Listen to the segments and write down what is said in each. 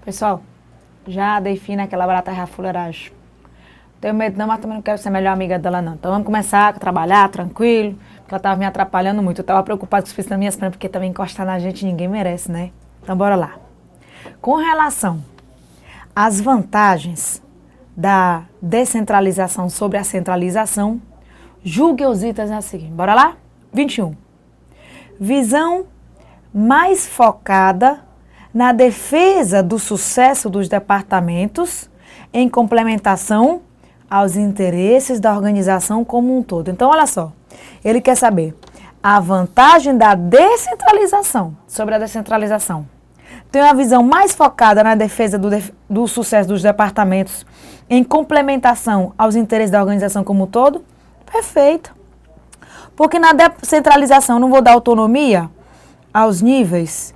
Pessoal, já dei fim naquela barata fuleiragem. Tenho medo não, mas também não quero ser a melhor amiga dela não. Então vamos começar a trabalhar tranquilo, porque ela estava me atrapalhando muito. Eu estava preocupada com os filhos das minhas pernas, porque também encostar na gente ninguém merece, né? Então bora lá. Com relação às vantagens da descentralização sobre a centralização, julgue os itens a seguir. Bora lá? 21. Visão mais focada na defesa do sucesso dos departamentos em complementação aos interesses da organização como um todo. Então, olha só, ele quer saber a vantagem da descentralização sobre a descentralização. Tem uma visão mais focada na defesa do sucesso dos departamentos em complementação aos interesses da organização como um todo? Perfeito. Porque na descentralização não vou dar autonomia aos níveis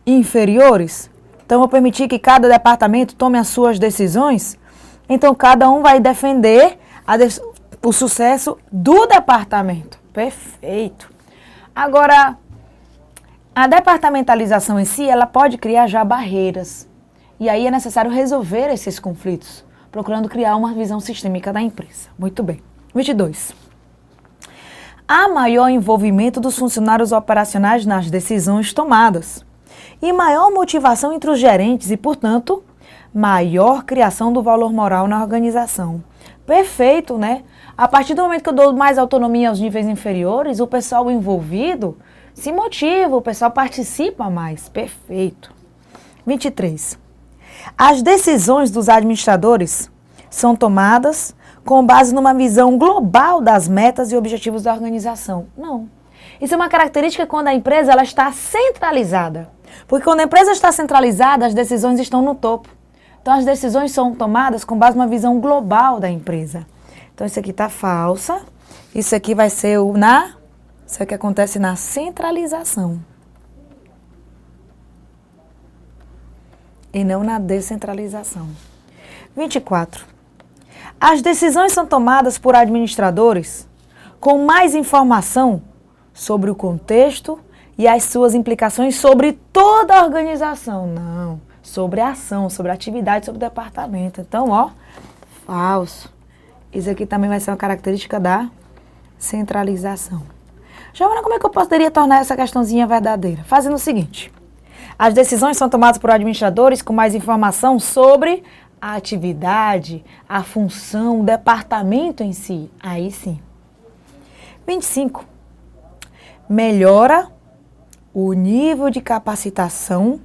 inferiores, então vou permitir que cada departamento tome as suas decisões, então cada um vai defender o sucesso do departamento. Perfeito. Agora, a departamentalização em si, ela pode criar já barreiras, e aí é necessário resolver esses conflitos, procurando criar uma visão sistêmica da empresa. Muito bem. 22. Há maior envolvimento dos funcionários operacionais nas decisões tomadas e maior motivação entre os gerentes e, portanto, maior criação do valor moral na organização. Perfeito, né? A partir do momento que eu dou mais autonomia aos níveis inferiores, o pessoal envolvido se motiva, o pessoal participa mais. Perfeito. 23. As decisões dos administradores são tomadas com base numa visão global das metas e objetivos da organização. Não. Isso é uma característica quando a empresa ela está centralizada. Porque quando a empresa está centralizada, as decisões estão no topo. Então, as decisões são tomadas com base numa visão global da empresa. Então, isso aqui está falsa. Isso aqui vai ser isso aqui acontece na centralização. E não na descentralização. 24. As decisões são tomadas por administradores com mais informação sobre o contexto e as suas implicações sobre toda a organização. Não, sobre a ação, sobre a atividade, sobre o departamento. Então, ó, falso. Isso aqui também vai ser uma característica da centralização. Giovana, como é que eu poderia tornar essa questãozinha verdadeira? Fazendo o seguinte. As decisões são tomadas por administradores com mais informação sobre a atividade, a função, o departamento em si. Aí sim. 25. Melhora o nível de capacitação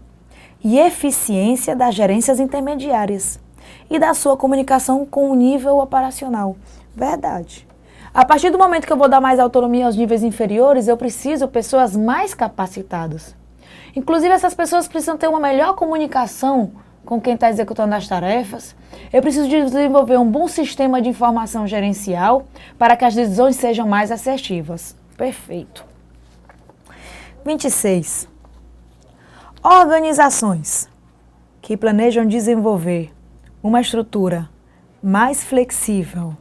e eficiência das gerências intermediárias e da sua comunicação com o nível operacional. Verdade. A partir do momento que eu vou dar mais autonomia aos níveis inferiores, eu preciso de pessoas mais capacitadas. Inclusive, essas pessoas precisam ter uma melhor comunicação com quem está executando as tarefas. Eu preciso desenvolver um bom sistema de informação gerencial para que as decisões sejam mais assertivas. Perfeito. 26. Organizações que planejam desenvolver uma estrutura mais flexível,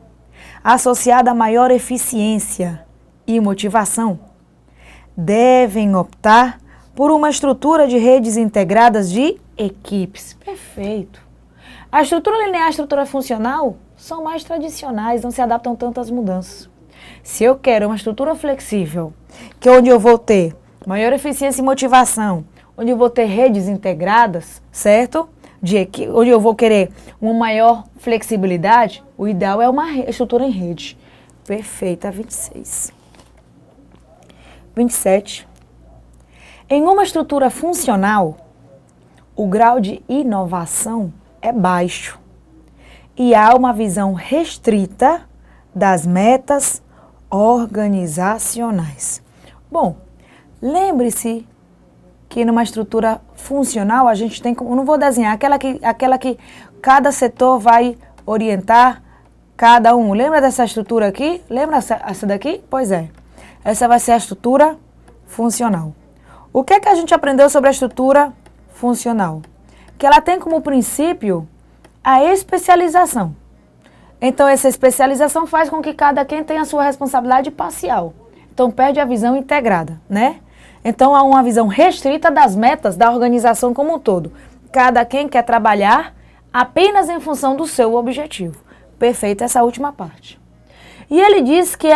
associada a maior eficiência e motivação, devem optar por uma estrutura de redes integradas de equipes. Perfeito. A estrutura linear e a estrutura funcional são mais tradicionais, não se adaptam tanto às mudanças. Se eu quero uma estrutura flexível, que é onde eu vou ter maior eficiência e motivação, onde eu vou ter redes integradas, certo? Onde eu vou querer uma maior flexibilidade, o ideal é uma estrutura em rede. Perfeita, 26. 27. Em uma estrutura funcional, o grau de inovação é baixo e há uma visão restrita das metas organizacionais. Bom, lembre-se que numa estrutura funcional a gente tem, eu não vou desenhar, aquela que cada setor vai orientar cada um. Lembra dessa estrutura aqui? Lembra essa daqui? Pois é, essa vai ser a estrutura funcional. O que é que a gente aprendeu sobre a estrutura funcional? Que ela tem como princípio a especialização. Então, essa especialização faz com que cada quem tenha a sua responsabilidade parcial. Então, perde a visão integrada, né? Então, há uma visão restrita das metas da organização como um todo. Cada quem quer trabalhar apenas em função do seu objetivo. Perfeito essa última parte. E ele diz que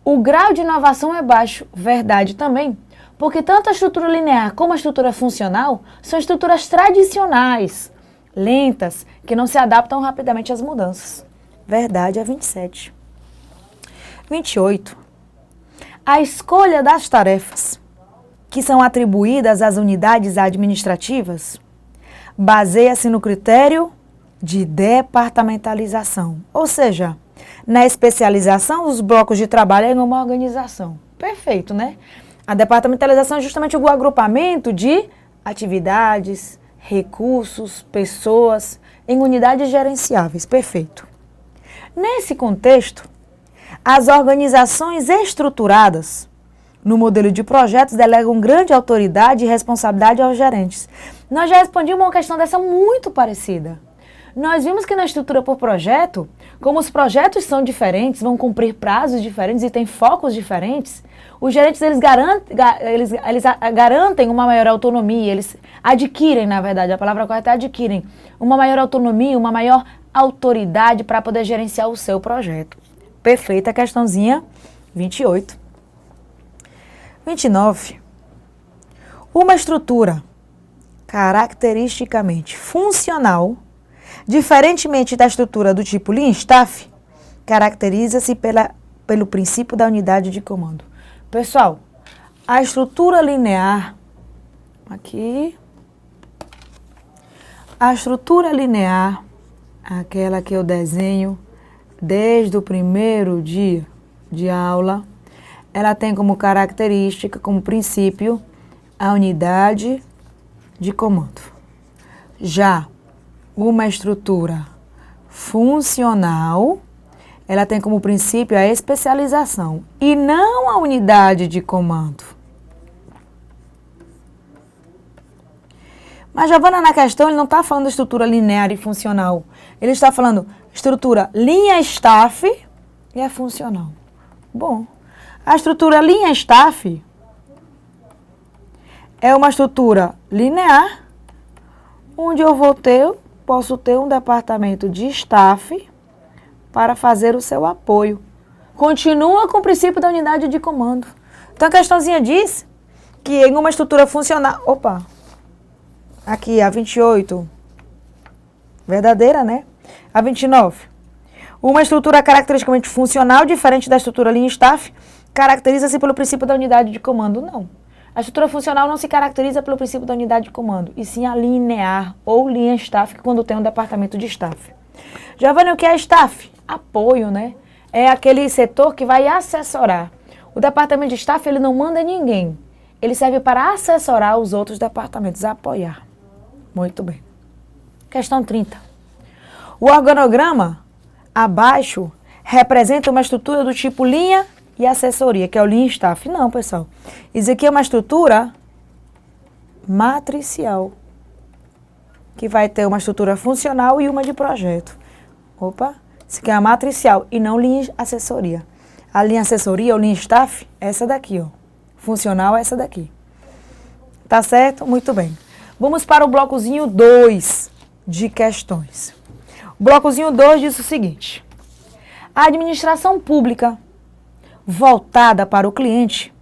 o grau de inovação é baixo. Verdade também. Porque tanto a estrutura linear como a estrutura funcional são estruturas tradicionais, lentas, que não se adaptam rapidamente às mudanças. Verdade é 27. 28. A escolha das tarefas que são atribuídas às unidades administrativas baseia-se no critério de departamentalização, ou seja, na especialização dos blocos de trabalho em uma organização. Perfeito, né? A departamentalização é justamente o agrupamento de atividades, recursos, pessoas em unidades gerenciáveis. Perfeito. Nesse contexto, as organizações estruturadas no modelo de projetos delegam grande autoridade e responsabilidade aos gerentes. Nós já respondíamos uma questão dessa muito parecida. Nós vimos que na estrutura por projeto, como os projetos são diferentes, vão cumprir prazos diferentes e têm focos diferentes, os gerentes eles garantem uma maior autonomia, eles adquirem, na verdade, a palavra correta é adquirem, uma maior autonomia, uma maior autoridade para poder gerenciar o seu projeto. Perfeita a questãozinha 28. 29. Uma estrutura caracteristicamente funcional, diferentemente da estrutura do tipo Lean Staff, caracteriza-se pelo princípio da unidade de comando. Pessoal, a estrutura linear, aqui, a estrutura linear, aquela que eu desenho desde o primeiro dia de aula, ela tem como característica, como princípio, a unidade de comando. Já uma estrutura funcional, ela tem como princípio a especialização e não a unidade de comando. Mas, Giovana, na questão, ele não está falando de estrutura linear e funcional. Ele está falando estrutura linha staff e é funcional. Bom, a estrutura linha staff é uma estrutura linear, onde posso ter um departamento de staff para fazer o seu apoio. Continua com o princípio da unidade de comando. Então, a questãozinha diz que em uma estrutura funcional... Opa! Aqui, a 28. Verdadeira, né? A 29. Uma estrutura caracteristicamente funcional, diferente da estrutura Lean Staff, caracteriza-se pelo princípio da unidade de comando. Não. A estrutura funcional não se caracteriza pelo princípio da unidade de comando, e sim a linear ou Lean Staff, quando tem um departamento de staff. Giovana, o que é staff? Apoio, né? É aquele setor que vai assessorar. O departamento de staff, ele não manda ninguém. Ele serve para assessorar os outros departamentos, apoiar. Muito bem. Questão 30. O organograma abaixo representa uma estrutura do tipo linha e assessoria, que é o Lean Staff. Não, pessoal. Isso aqui é uma estrutura matricial, que vai ter uma estrutura funcional e uma de projeto. Opa, isso aqui é a matricial e não linha assessoria. A linha assessoria, ou Lean Staff, é essa daqui, ó. Funcional é essa daqui. Tá certo? Muito bem. Vamos para o blocozinho 2 de questões. O blocozinho 2 diz o seguinte: a administração pública voltada para o cliente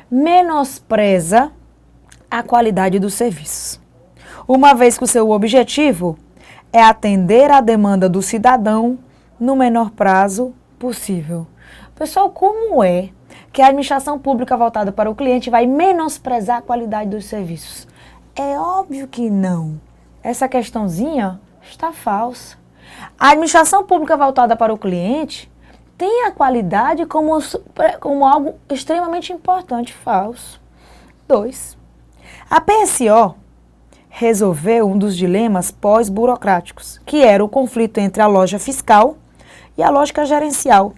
menospreza a qualidade dos serviços, uma vez que o seu objetivo é atender à demanda do cidadão no menor prazo possível. Pessoal, como é que a administração pública voltada para o cliente vai menosprezar a qualidade dos serviços? É óbvio que não. Essa questãozinha está falsa. A administração pública voltada para o cliente tem a qualidade como algo extremamente importante. Falso. 2. A PSO resolveu um dos dilemas pós-burocráticos, que era o conflito entre a lógica fiscal e a lógica gerencial,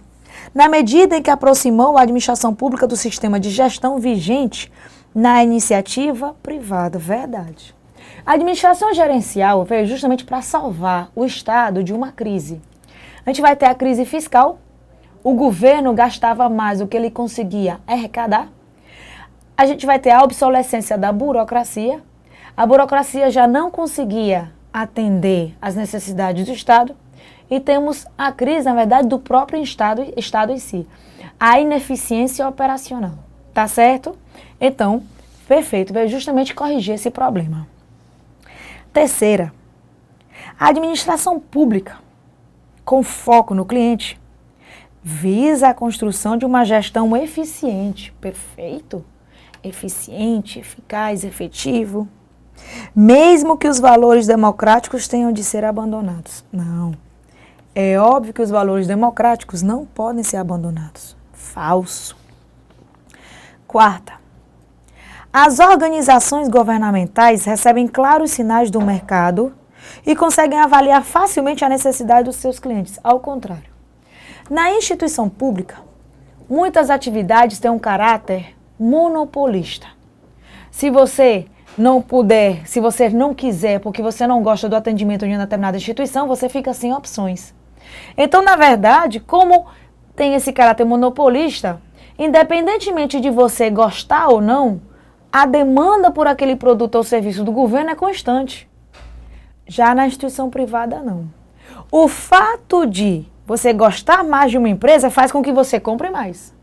na medida em que aproximou a administração pública do sistema de gestão vigente na iniciativa privada. Verdade. A administração gerencial veio justamente para salvar o Estado de uma crise. A gente vai ter a crise fiscal, o governo gastava mais do que ele conseguia arrecadar, a gente vai ter a obsolescência da burocracia, A burocracia já não conseguia atender às necessidades do Estado e temos a crise, na verdade, do próprio Estado em si. A ineficiência operacional, tá certo? Então, perfeito, veio justamente corrigir esse problema. Terceira, a administração pública, com foco no cliente, visa a construção de uma gestão eficiente, perfeito, eficiente, eficaz, efetivo, mesmo que os valores democráticos tenham de ser abandonados. Não, é óbvio que os valores democráticos não podem ser abandonados. Falso. Quarta, as organizações governamentais recebem claros sinais do mercado e conseguem avaliar facilmente a necessidade dos seus clientes. Ao contrário, na instituição pública, muitas atividades têm um caráter monopolista. Se você não puder, se você não quiser, porque você não gosta do atendimento de uma determinada instituição, você fica sem opções. Então, na verdade, como tem esse caráter monopolista, independentemente de você gostar ou não, a demanda por aquele produto ou serviço do governo é constante. Já na instituição privada, não. O fato de você gostar mais de uma empresa faz com que você compre mais.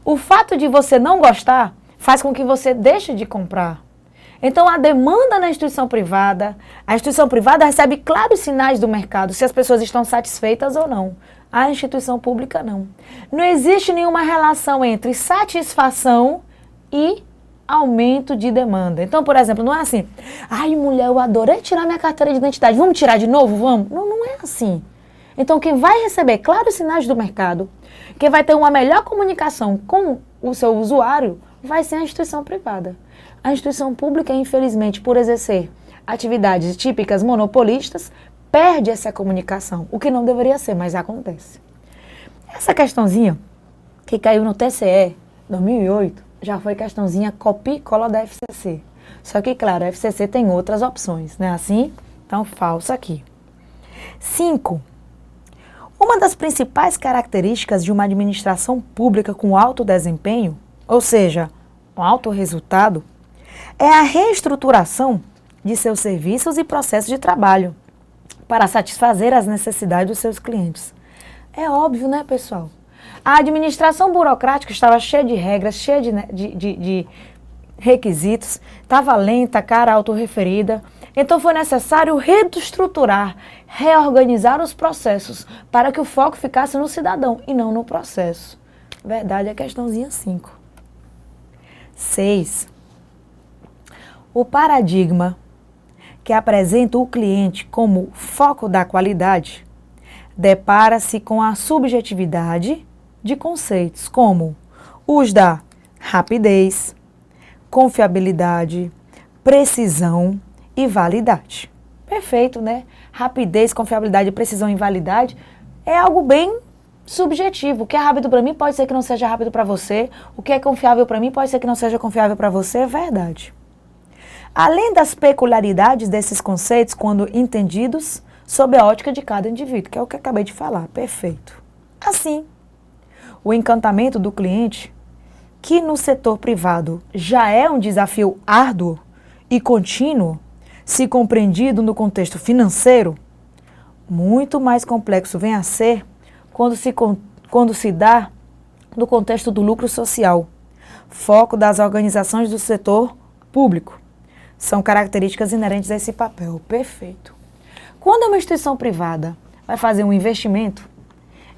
O fato de você não gostar faz com que você deixe de comprar. Então, a demanda na instituição privada, a instituição privada recebe claros sinais do mercado, se as pessoas estão satisfeitas ou não. A instituição pública, não. Não existe nenhuma relação entre satisfação e aumento de demanda. Então, por exemplo, não é assim, ai, mulher, eu adorei tirar minha carteira de identidade, vamos tirar de novo? Vamos? Não, não é assim. Então, quem vai receber claros sinais do mercado, quem vai ter uma melhor comunicação com o seu usuário, vai ser a instituição privada. A instituição pública, infelizmente, por exercer atividades típicas monopolistas, perde essa comunicação, o que não deveria ser, mas acontece. Essa questãozinha que caiu no TCE 2008, já foi questãozinha copia e cola da FCC. Só que, claro, a FCC tem outras opções, né? Assim, então, falso aqui. 5. Uma das principais características de uma administração pública com alto desempenho, ou seja, com alto resultado, é a reestruturação de seus serviços e processos de trabalho para satisfazer as necessidades dos seus clientes. É óbvio, né, pessoal? A administração burocrática estava cheia de regras, cheia de requisitos, estava lenta, cara autorreferida. Então foi necessário reestruturar, reorganizar os processos para que o foco ficasse no cidadão e não no processo. Verdade, é questãozinha 5. 6. O paradigma que apresenta o cliente como foco da qualidade depara-se com a subjetividade de conceitos como os da rapidez, confiabilidade, precisão e validade. Perfeito, né? Rapidez, confiabilidade, precisão e validade é algo bem subjetivo. O que é rápido para mim pode ser que não seja rápido para você. O que é confiável para mim pode ser que não seja confiável para você. É verdade. Além das peculiaridades desses conceitos quando entendidos sob a ótica de cada indivíduo, que é o que eu acabei de falar. Perfeito. Assim, o encantamento do cliente, que no setor privado já é um desafio árduo e contínuo, se compreendido no contexto financeiro, muito mais complexo vem a ser quando se dá no contexto do lucro social, foco das organizações do setor público. São características inerentes a esse papel. Perfeito. Quando uma instituição privada vai fazer um investimento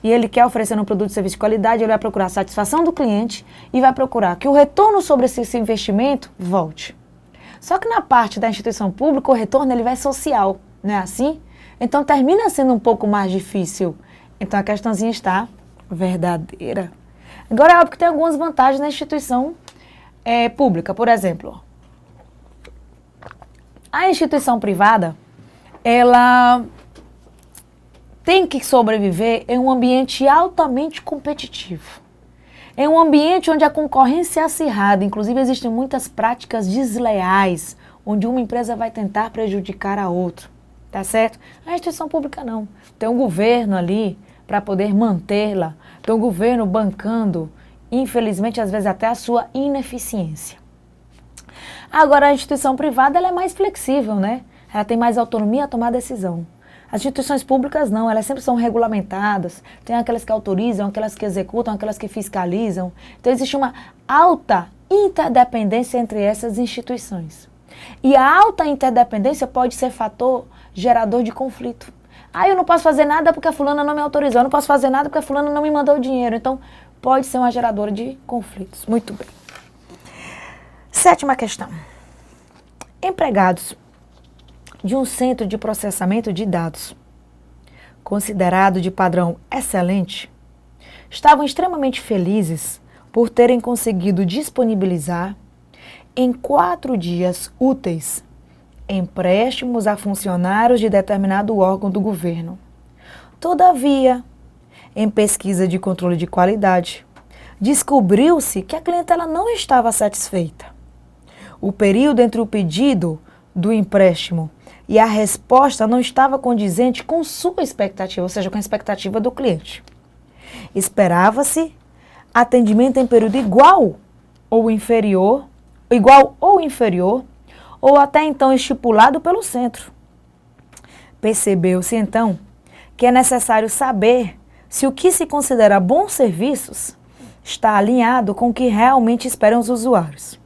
e ele quer oferecer um produto e serviço de qualidade, ele vai procurar a satisfação do cliente e vai procurar que o retorno sobre esse investimento volte. Só que na parte da instituição pública, o retorno ele vai social, não é assim? Então termina sendo um pouco mais difícil. Então a questãozinha está verdadeira. Agora é óbvio que tem algumas vantagens na instituição pública. Por exemplo, a instituição privada, ela tem que sobreviver em um ambiente altamente competitivo. É um ambiente onde a concorrência é acirrada, inclusive existem muitas práticas desleais, onde uma empresa vai tentar prejudicar a outra, tá certo? A instituição pública não. Tem um governo ali para poder mantê-la, tem um governo bancando, infelizmente, às vezes até a sua ineficiência. Agora, a instituição privada ela é mais flexível, né? Ela tem mais autonomia a tomar decisão. As instituições públicas não, elas sempre são regulamentadas. Tem aquelas que autorizam, aquelas que executam, aquelas que fiscalizam. Então, existe uma alta interdependência entre essas instituições. E a alta interdependência pode ser fator gerador de conflito. Ah, eu não posso fazer nada porque a fulana não me autorizou, eu não posso fazer nada porque a fulana não me mandou dinheiro. Então, pode ser uma geradora de conflitos. Muito bem. 7ª questão. Empregados de um centro de processamento de dados, considerado de padrão excelente, estavam extremamente felizes por terem conseguido disponibilizar em 4 dias úteis empréstimos a funcionários de determinado órgão do governo. Todavia, em pesquisa de controle de qualidade, descobriu-se que a clientela não estava satisfeita. O período entre o pedido do empréstimo e a resposta não estava condizente com sua expectativa, ou seja, com a expectativa do cliente. Esperava-se atendimento em período igual ou inferior, ou até então estipulado pelo centro. Percebeu-se então que é necessário saber se o que se considera bons serviços está alinhado com o que realmente esperam os usuários.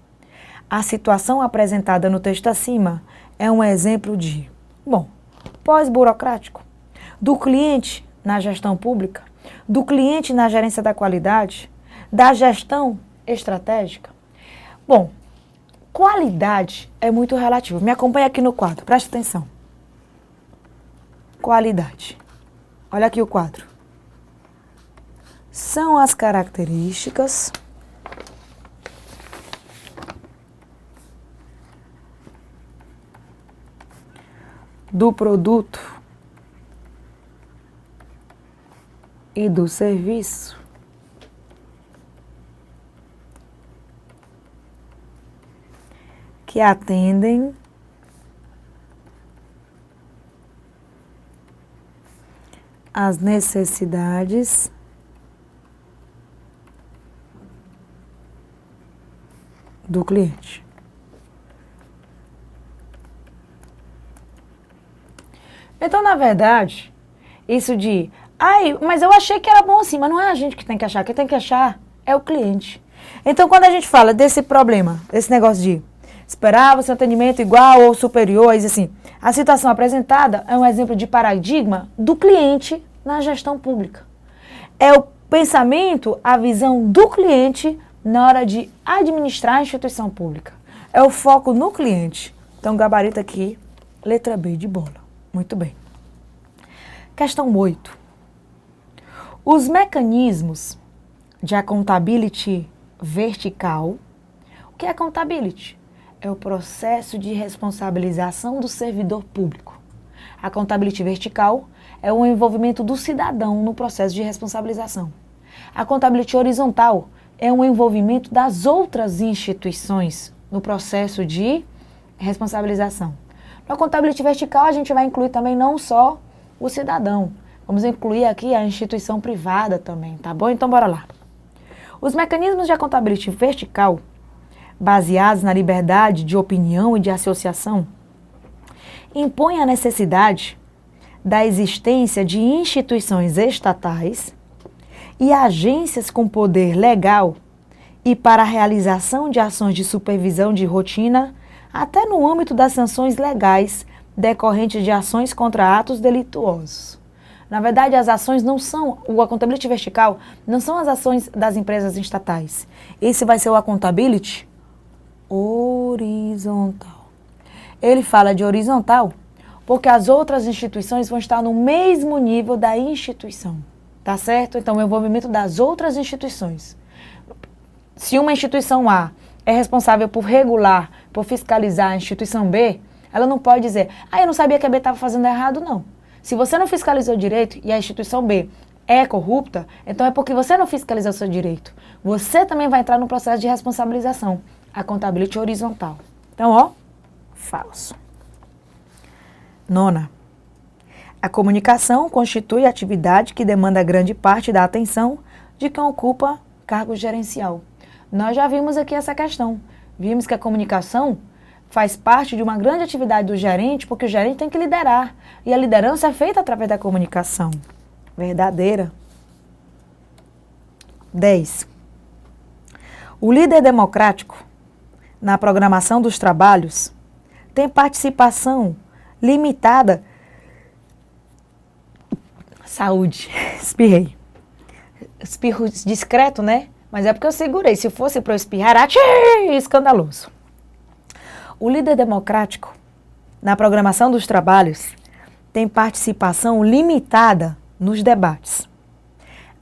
A situação apresentada no texto acima é um exemplo de, pós-burocrático, do cliente na gestão pública, do cliente na gerência da qualidade, da gestão estratégica. Qualidade é muito relativo. Me acompanha aqui no quadro, preste atenção. Qualidade. Olha aqui o quadro. São as características do produto e do serviço que atendem às necessidades do cliente. Então, na verdade, isso de, mas eu achei que era bom assim, mas não é a gente que tem que achar, quem tem que achar é o cliente. Então, quando a gente fala desse problema, desse negócio de esperava seu atendimento igual ou superior, aí diz assim, a situação apresentada é um exemplo de paradigma do cliente na gestão pública. É o pensamento, a visão do cliente na hora de administrar a instituição pública. É o foco no cliente. Então, gabarito aqui, letra B de bola. Muito bem. Questão 8. Os mecanismos de accountability vertical. O que é accountability? É o processo de responsabilização do servidor público. A accountability vertical é o envolvimento do cidadão no processo de responsabilização. A accountability horizontal é o envolvimento das outras instituições no processo de responsabilização. Na accountability vertical, a gente vai incluir também não só o cidadão, vamos incluir aqui a instituição privada também, tá bom? Então, bora lá. Os mecanismos de accountability vertical, baseados na liberdade de opinião e de associação, impõem a necessidade da existência de instituições estatais e agências com poder legal e para a realização de ações de supervisão de rotina, até no âmbito das sanções legais decorrentes de ações contra atos delituosos. Na verdade, as ações não são, o accountability vertical não são as ações das empresas estatais. Esse vai ser o accountability horizontal. Ele fala de horizontal porque as outras instituições vão estar no mesmo nível da instituição, tá certo? Então, o envolvimento das outras instituições. Se uma instituição A é responsável por regular, por fiscalizar a instituição B, ela não pode dizer, eu não sabia que a B estava fazendo errado, não. Se você não fiscalizou direito e a instituição B é corrupta, então é porque você não fiscalizou o seu direito. Você também vai entrar no processo de responsabilização, a accountability horizontal. Então, falso. 9. A comunicação constitui atividade que demanda grande parte da atenção de quem ocupa cargo gerencial. Nós já vimos aqui essa questão. Vimos que a comunicação faz parte de uma grande atividade do gerente, porque o gerente tem que liderar. E a liderança é feita através da comunicação. Verdadeira. 10. O líder democrático, na programação dos trabalhos, tem participação limitada. Saúde. Espirrei. Espirro discreto, né? Mas é porque eu segurei. Se fosse para eu espirrar, escandaloso. O líder democrático, na programação dos trabalhos, tem participação limitada nos debates.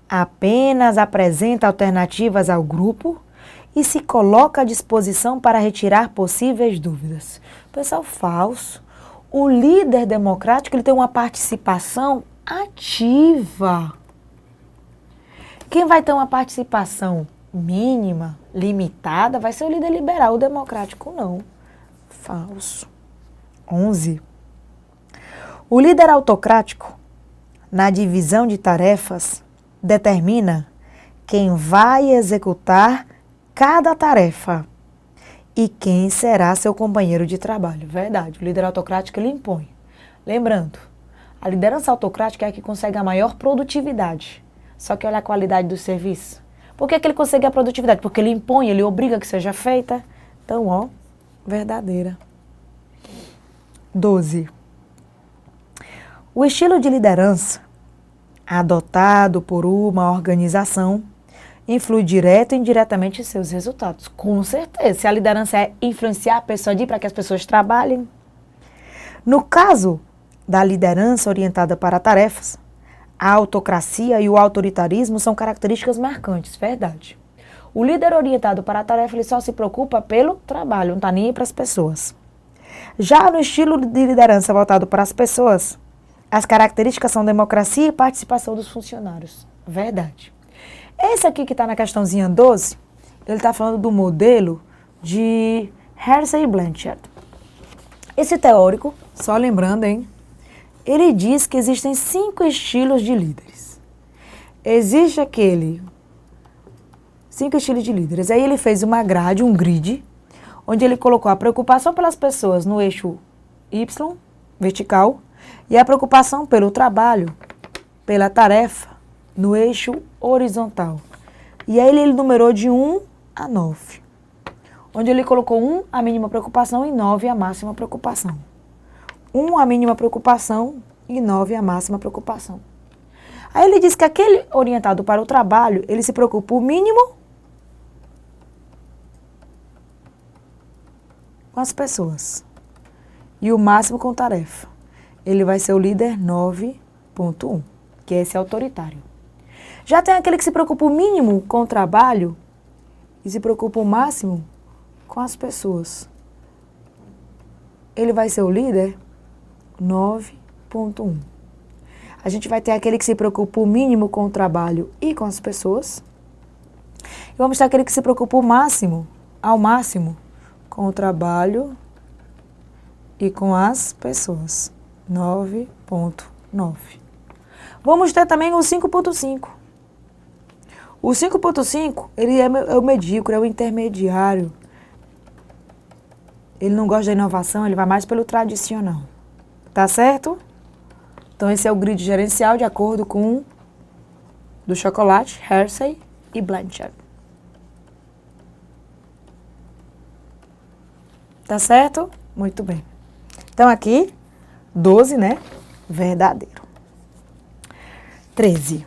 Apenas apresenta alternativas ao grupo e se coloca à disposição para retirar possíveis dúvidas. Pessoal, falso. O líder democrático ele tem uma participação ativa. Quem vai ter uma participação mínima, limitada, vai ser o líder liberal. O democrático não. Falso. 11. O líder autocrático, na divisão de tarefas, determina quem vai executar cada tarefa e quem será seu companheiro de trabalho. Verdade, o líder autocrático ele impõe. Lembrando, a liderança autocrática é a que consegue a maior produtividade. Só que olha a qualidade do serviço. Por que ele consegue a produtividade? Porque ele impõe, ele obriga que seja feita. Então, ó, verdadeira. 12. O estilo de liderança adotado por uma organização influi direto e indiretamente em seus resultados. Com certeza. Se a liderança é influenciar a pessoa para que as pessoas trabalhem. No caso da liderança orientada para tarefas, a autocracia e o autoritarismo são características marcantes, verdade. O líder orientado para a tarefa ele só se preocupa pelo trabalho, não está nem aí para as pessoas. Já no estilo de liderança voltado para as pessoas, as características são democracia e participação dos funcionários. Verdade. Esse aqui que está na questãozinha 12, ele está falando do modelo de Hersey e Blanchard. Esse teórico, só lembrando, hein? Ele diz que existem 5 estilos de líderes. Existe 5 estilos de líderes. Aí ele fez uma grade, um grid, onde ele colocou a preocupação pelas pessoas no eixo Y, vertical, e a preocupação pelo trabalho, pela tarefa, no eixo horizontal. E aí ele numerou de 1 a 9, onde ele colocou 1 a mínima preocupação e 9 a máxima preocupação. 1 a mínima preocupação e 9 a máxima preocupação. Aí ele diz que aquele orientado para o trabalho, ele se preocupa o mínimo com as pessoas e o máximo com tarefa. Ele vai ser o líder 9.1, que é esse autoritário. Já tem aquele que se preocupa o mínimo com o trabalho e se preocupa o máximo com as pessoas. Ele vai ser o líder 9.1. A gente vai ter aquele que se preocupa o mínimo com o trabalho e com as pessoas. E vamos ter aquele que se preocupa ao máximo, com o trabalho e com as pessoas. 9.9. Vamos ter também o 5.5. O 5.5, ele é o medíocre, é o intermediário. Ele não gosta da inovação, ele vai mais pelo tradicional. Tá certo? Então esse é o grid gerencial de acordo com do chocolate, Hersey e Blanchard. Tá certo? Muito bem. Então aqui, 12, né? Verdadeiro. 13.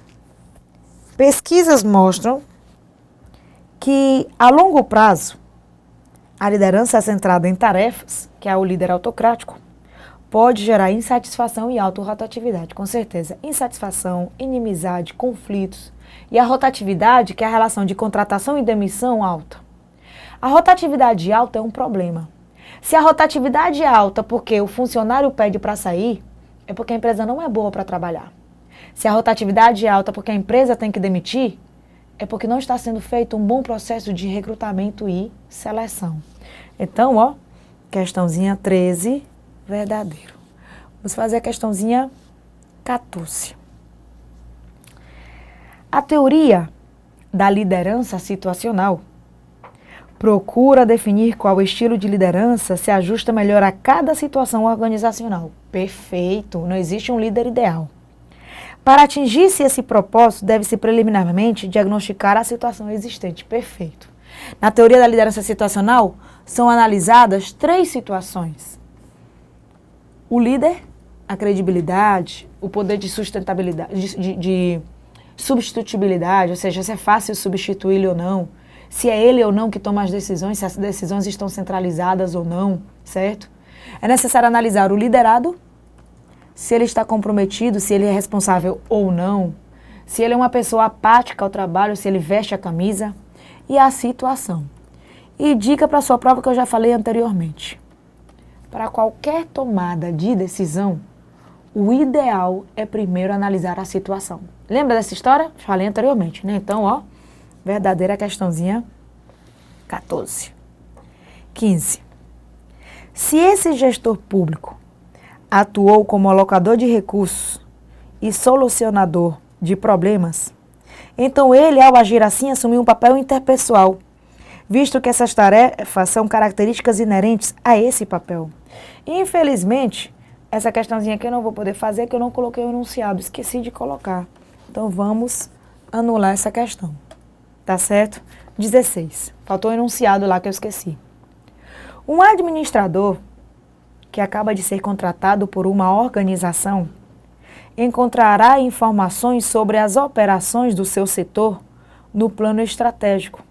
Pesquisas mostram que, a longo prazo, a liderança centrada em tarefas, que é o líder autocrático, pode gerar insatisfação e autorrotatividade, com certeza. Insatisfação, inimizade, conflitos. E a rotatividade, que é a relação de contratação e demissão alta. A rotatividade alta é um problema. Se a rotatividade é alta porque o funcionário pede para sair, é porque a empresa não é boa para trabalhar. Se a rotatividade é alta porque a empresa tem que demitir, é porque não está sendo feito um bom processo de recrutamento e seleção. Então, ó, questãozinha 13, verdadeiro. Vamos fazer a questãozinha 14. A teoria da liderança situacional Procura definir qual estilo de liderança se ajusta melhor a cada situação organizacional. Perfeito, não existe um líder ideal. Para atingir-se esse propósito, deve-se preliminarmente diagnosticar a situação existente. Perfeito. Na teoria da liderança situacional, são analisadas 3 situações. O líder, a credibilidade, o poder de sustentabilidade, de substitutibilidade, ou seja, se é fácil substituí-lo ou não, se é ele ou não que toma as decisões, se as decisões estão centralizadas ou não, certo? É necessário analisar o liderado, se ele está comprometido, se ele é responsável ou não, se ele é uma pessoa apática ao trabalho, se ele veste a camisa, e a situação. E dica para a sua prova que eu já falei anteriormente. Para qualquer tomada de decisão, o ideal é primeiro analisar a situação. Lembra dessa história? Falei anteriormente, né? Então, ó, verdadeira questãozinha 14. 15. Se esse gestor público atuou como alocador de recursos e solucionador de problemas, então ele, ao agir assim, assumiu um papel interpessoal, visto que essas tarefas são características inerentes a esse papel. Infelizmente, essa questãozinha aqui eu não vou poder fazer, que eu não coloquei o enunciado, esqueci de colocar. Então vamos anular essa questão, tá certo? 16, faltou o enunciado lá que eu esqueci. Um administrador que acaba de ser contratado por uma organização encontrará informações sobre as operações do seu setor no plano estratégico,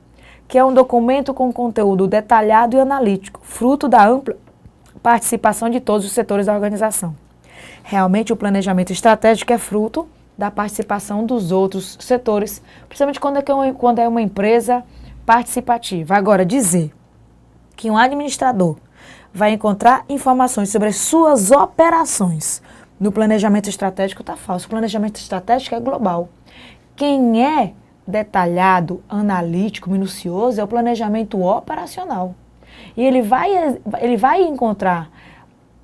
que é um documento com conteúdo detalhado e analítico, fruto da ampla participação de todos os setores da organização. Realmente, o planejamento estratégico é fruto da participação dos outros setores, principalmente quando é uma empresa participativa. Agora, dizer que um administrador vai encontrar informações sobre as suas operações no planejamento estratégico está falso. O planejamento estratégico é global. Quem é detalhado, analítico, minucioso é o planejamento operacional. E ele vai encontrar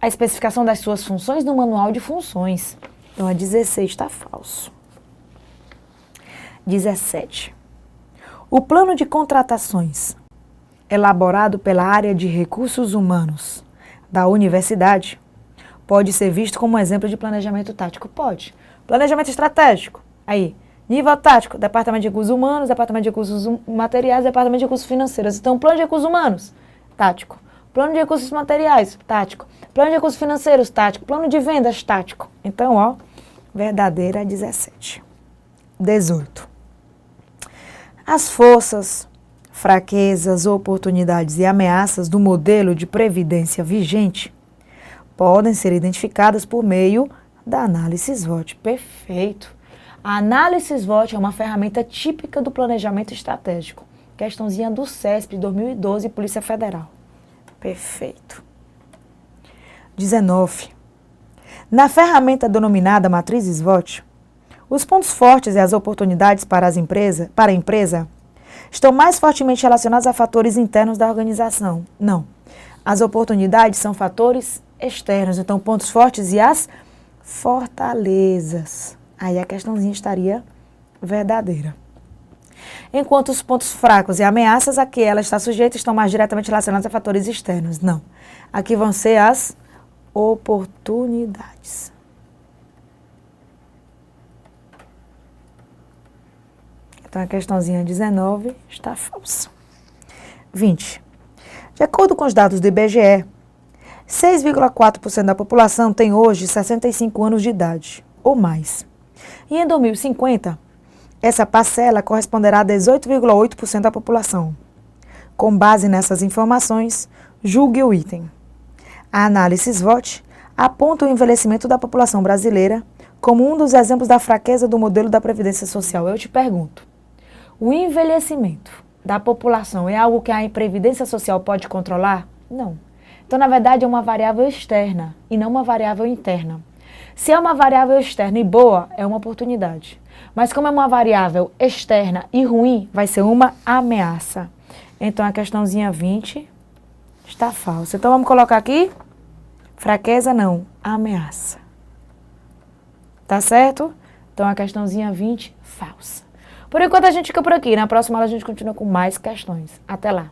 a especificação das suas funções no manual de funções. Então, a 16 está falso. 17. O plano de contratações elaborado pela área de recursos humanos da universidade pode ser visto como um exemplo de planejamento tático? Pode. Planejamento estratégico. Aí, nível tático, departamento de recursos humanos, departamento de recursos materiais, departamento de recursos financeiros. Então, plano de recursos humanos, tático. Plano de recursos materiais, tático. Plano de recursos financeiros, tático. Plano de vendas, tático. Então, ó, verdadeira 17. 18. As forças, fraquezas, oportunidades e ameaças do modelo de previdência vigente podem ser identificadas por meio da análise SWOT. Perfeito. A análise SWOT é uma ferramenta típica do planejamento estratégico. Questãozinha do CESP, 2012, Polícia Federal. Perfeito. 19. Na ferramenta denominada matriz SWOT, os pontos fortes e as oportunidades para a empresa estão mais fortemente relacionados a fatores internos da organização. Não. As oportunidades são fatores externos, então pontos fortes e as fortalezas. Aí a questãozinha estaria verdadeira. Enquanto os pontos fracos e ameaças a que ela está sujeita estão mais diretamente relacionados a fatores externos. Não. Aqui vão ser as oportunidades. Então a questãozinha 19 está falsa. 20. De acordo com os dados do IBGE, 6,4% da população tem hoje 65 anos de idade ou mais. E em 2050, essa parcela corresponderá a 18,8% da população. Com base nessas informações, julgue o item. A análise SWOT aponta o envelhecimento da população brasileira como um dos exemplos da fraqueza do modelo da Previdência Social. Eu te pergunto, o envelhecimento da população é algo que a Previdência Social pode controlar? Não. Então, na verdade, é uma variável externa e não uma variável interna. Se é uma variável externa e boa, é uma oportunidade. Mas como é uma variável externa e ruim, vai ser uma ameaça. Então, a questãozinha 20 está falsa. Então, vamos colocar aqui, fraqueza não, ameaça. Tá certo? Então, a questãozinha 20, falsa. Por enquanto, a gente fica por aqui. Na próxima aula, a gente continua com mais questões. Até lá.